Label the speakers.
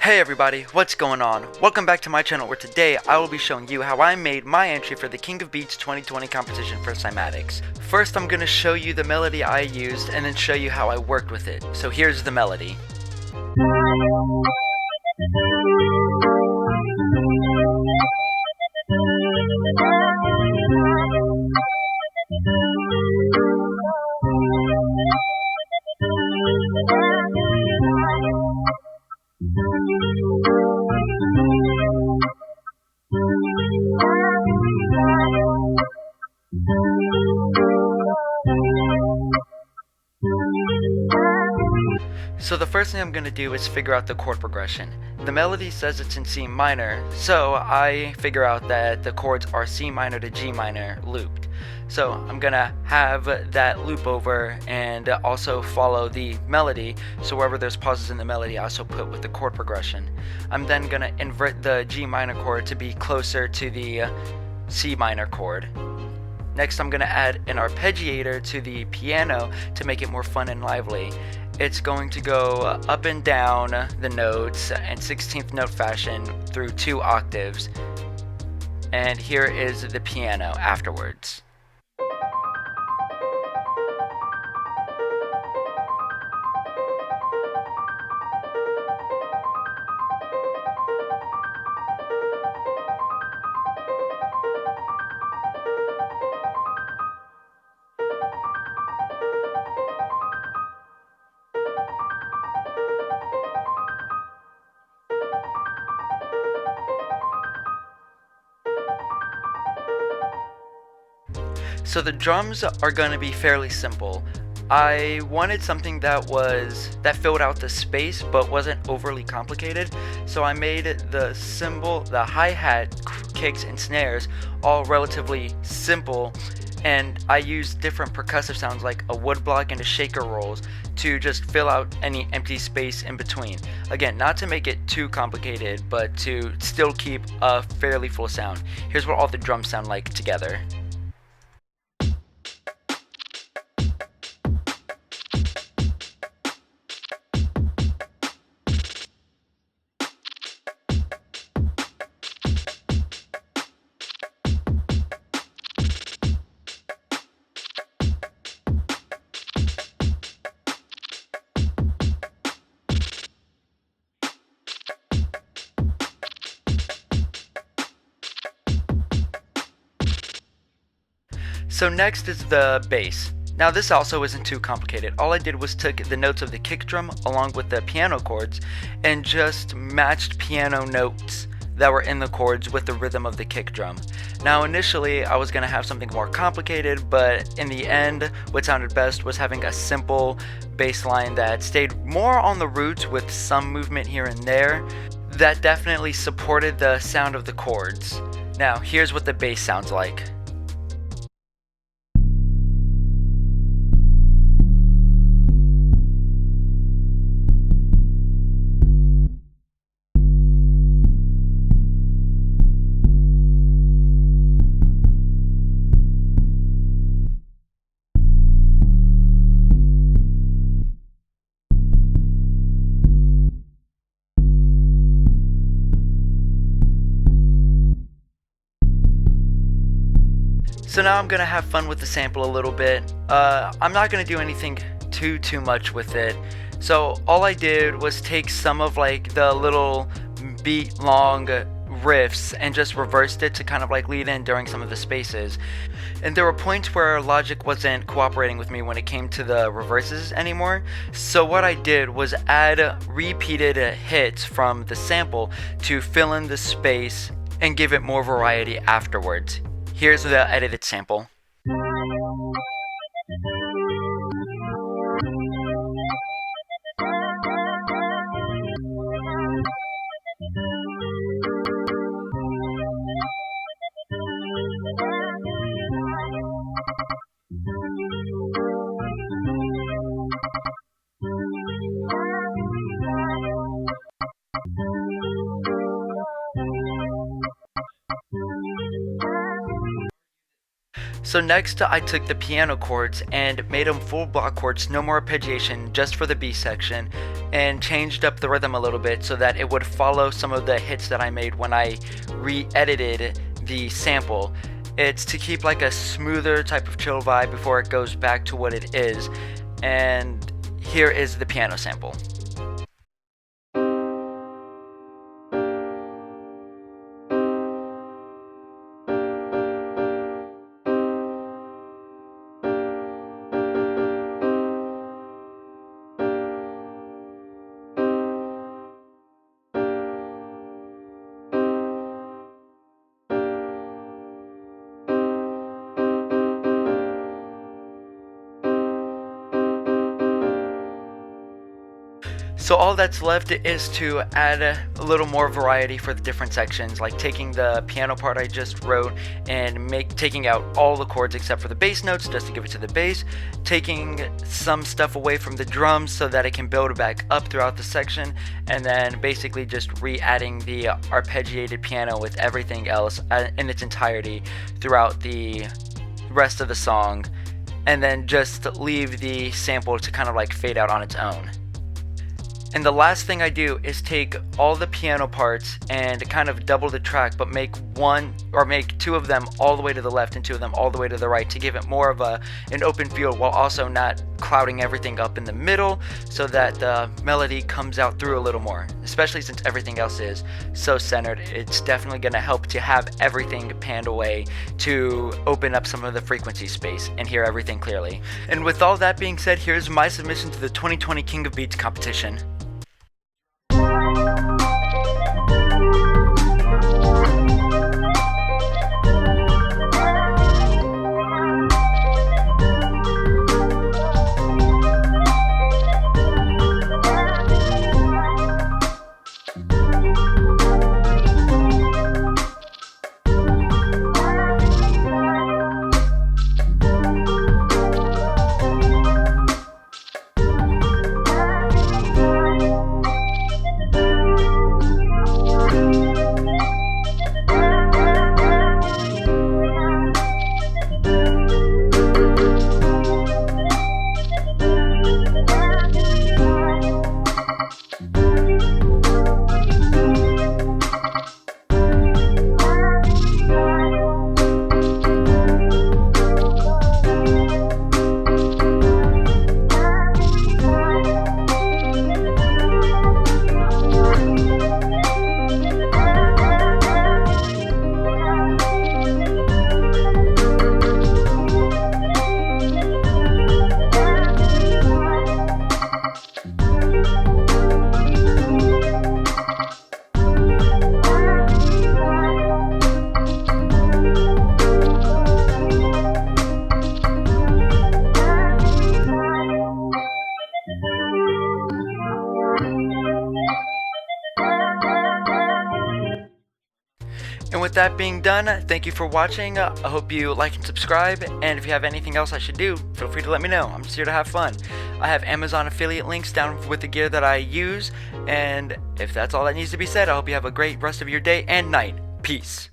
Speaker 1: Hey everybody, what's going on? Welcome back to my channel where today I will be showing you how I made my entry for the King of Beats 2020 competition for Cymatics. First I'm going to show you the melody I used and then show you how I worked with it. So here's the melody. So the first thing I'm going to do is figure out the chord progression. The melody says it's in C minor, so I figure out that the chords are C minor to G minor looped. So I'm going to have that loop over and also follow the melody, so wherever there's pauses in the melody I also put with the chord progression. I'm then going to invert the G minor chord to be closer to the C minor chord. Next I'm going to add an arpeggiator to the piano to make it more fun and lively. It's going to go up and down the notes in 16th note fashion through 2 octaves. And here is the piano afterwards. So the drums are going to be fairly simple. I wanted something that filled out the space but wasn't overly complicated, so I made the cymbal, the hi-hat, kicks, and snares all relatively simple, and I used different percussive sounds like a woodblock and a shaker rolls to just fill out any empty space in between. Again, not to make it too complicated, but to still keep a fairly full sound. Here's what all the drums sound like together. So next is the bass. Now this also isn't too complicated. All I did was took the notes of the kick drum along with the piano chords and just matched piano notes that were in the chords with the rhythm of the kick drum. Now initially I was going to have something more complicated, but in the end what sounded best was having a simple bass line that stayed more on the roots with some movement here and there that definitely supported the sound of the chords. Now here's what the bass sounds like. So now I'm gonna have fun with the sample a little bit. I'm not gonna do anything too much with it. So all I did was take some of like the little beat long riffs and just reversed it to kind of like lead in during some of the spaces. And there were points where Logic wasn't cooperating with me when it came to the reverses anymore. So what I did was add repeated hits from the sample to fill in the space and give it more variety afterwards. Here's the edited sample. So next I took the piano chords and made them full block chords, no more arpeggiation, just for the B section, and changed up the rhythm a little bit so that it would follow some of the hits that I made when I re-edited the sample. It's to keep like a smoother type of chill vibe before it goes back to what it is. And here is the piano sample. So all that's left is to add a little more variety for the different sections, like taking the piano part I just wrote and taking out all the chords except for the bass notes just to give it to the bass, taking some stuff away from the drums so that it can build back up throughout the section, and then basically just re-adding the arpeggiated piano with everything else in its entirety throughout the rest of the song, and then just leave the sample to kind of like fade out on its own. And the last thing I do is take all the piano parts and kind of double the track, but make two of them all the way to the left and two of them all the way to the right to give it more of an open field while also not clouding everything up in the middle, so that the melody comes out through a little more, especially since everything else is so centered. It's definitely going to help to have everything panned away to open up some of the frequency space and hear everything clearly. And with all that being said, here's my submission to the 2020 King of Beats competition. And with that being done, thank you for watching. I hope you like and subscribe, and if you have anything else I should do, feel free to let me know. I'm just here to have fun. I have Amazon affiliate links down with the gear that I use, and if that's all that needs to be said, I hope you have a great rest of your day and night. Peace.